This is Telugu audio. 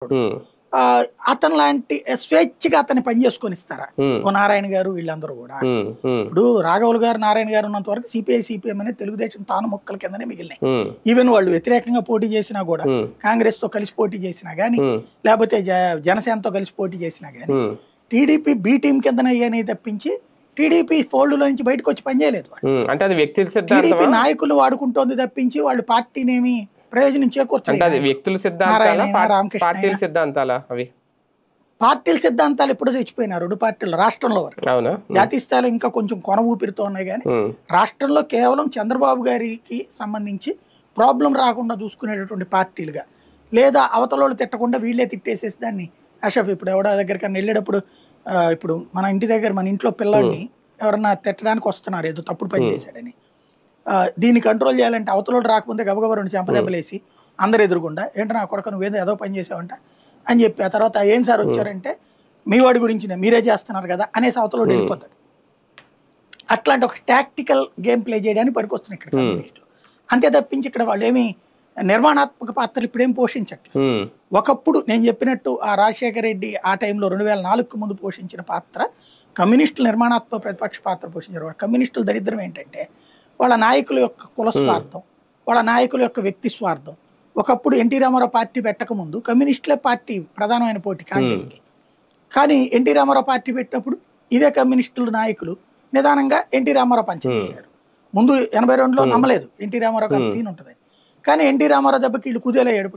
ఒకడు. అతను లాంటి స్వేచ్ఛగా అతన్ని పని చేసుకొని ఇస్తారా? ఓ నారాయణ గారు వీళ్ళందరూ కూడా. ఇప్పుడు రాఘవులు గారు, నారాయణ గారు ఉన్నంత వరకు సిపిఐ సిపిఎం అనేది తెలుగుదేశం తాను మొక్కల కిందనే మిగిలినాయి. ఈవెన్ వాళ్ళు వ్యతిరేకంగా పోటీ చేసినా కూడా, కాంగ్రెస్ తో కలిసి పోటీ చేసినా గానీ, లేకపోతే జనసేనతో కలిసి పోటీ చేసినా గానీ, టీడీపీ బి టీం కిందనే అయ్యని తప్పించి టీడీపీ ఫోల్డ్ లో నుంచి బయటకు వచ్చి పనిచేయలేదు. అంటే అది వ్యక్తుల టీడీపీ నాయకులు వాడుకుంటోంది తప్పించి వాళ్ళు పార్టీనేమి ప్రయోజనం చేకూర్చలేదు. వ్యక్తుల సిద్ధాంతాల పార్టీల సిద్ధాంతాలు ఎప్పుడో చచ్చిపోయినారు. 2 పార్టీలు రాష్ట్రంలో వరకు. జాతీయ స్థాయిలో ఇంకా కొంచెం కొన ఊపిరితో ఉన్నాయి కానీ రాష్ట్రంలో కేవలం చంద్రబాబు గారికి సంబంధించి ప్రాబ్లం రాకుండా చూసుకునేటటువంటి పార్టీలుగా, లేదా అవతల తిట్టకుండా వీళ్ళే తిట్టేసేసి దాన్ని అషఫ్. ఇప్పుడు ఎవడ దగ్గరికన్నా వెళ్ళేటప్పుడు, ఇప్పుడు మన ఇంటి దగ్గర మన ఇంట్లో పిల్లల్ని ఎవరన్నా తిట్టడానికి వస్తున్నారు ఏదో తప్పుడు పని చేశాడని, దీన్ని కంట్రోల్ చేయాలంటే అవతల రాకముందే గబగబా 2 చెంపదెబ్బలేసి అందరు ఎదురుగుండా, ఏంటో నా కొడుకు నువ్వేదో ఏదో పని చేసావంట అని చెప్పి, ఆ తర్వాత ఏం సార్ వచ్చారంటే మీ వాడి గురించి మీరే చేస్తున్నారు కదా అనేసి అవతల వెళ్ళిపోతాడు. అట్లాంటి ఒక టాక్టికల్ గేమ్ ప్లే చేయడానికి పనికొస్తున్నాయి ఇక్కడ కమ్యూనిస్టులు. అంతే తప్పించి ఇక్కడ వాళ్ళు ఏమి నిర్మాణాత్మక పాత్రలు ఇప్పుడేం పోషించట్లేదు. ఒకప్పుడు నేను చెప్పినట్టు ఆ రాజశేఖర రెడ్డి ఆ టైంలో 2004కు ముందు పోషించిన పాత్ర కమ్యూనిస్టులు నిర్మాణాత్మక ప్రతిపక్ష పాత్ర పోషించారు. కమ్యూనిస్టుల దరిద్రం ఏంటంటే వాళ్ళ నాయకుల యొక్క కుల స్వార్థం, వాళ్ళ నాయకుల యొక్క వ్యక్తి స్వార్థం. ఒకప్పుడు ఎన్టీ రామారావు పార్టీ పెట్టకముందు కమ్యూనిస్టులే పార్టీ ప్రధానమైన పోటీ కాంగ్రెస్కి. కానీ ఎన్టీ రామారావు పార్టీ పెట్టినప్పుడు ఇదే కమ్యూనిస్టుల నాయకులు నిదానంగా ఎన్టీ రామారావు పంచారు. ముందు 82లో నమ్మలేదు ఎన్టీ రామారావు గారి సీన్ ఉంటుంది, కానీ ఎన్టీ రామారావు దెబ్బకి వీళ్ళు కుదేలయ్యాడు.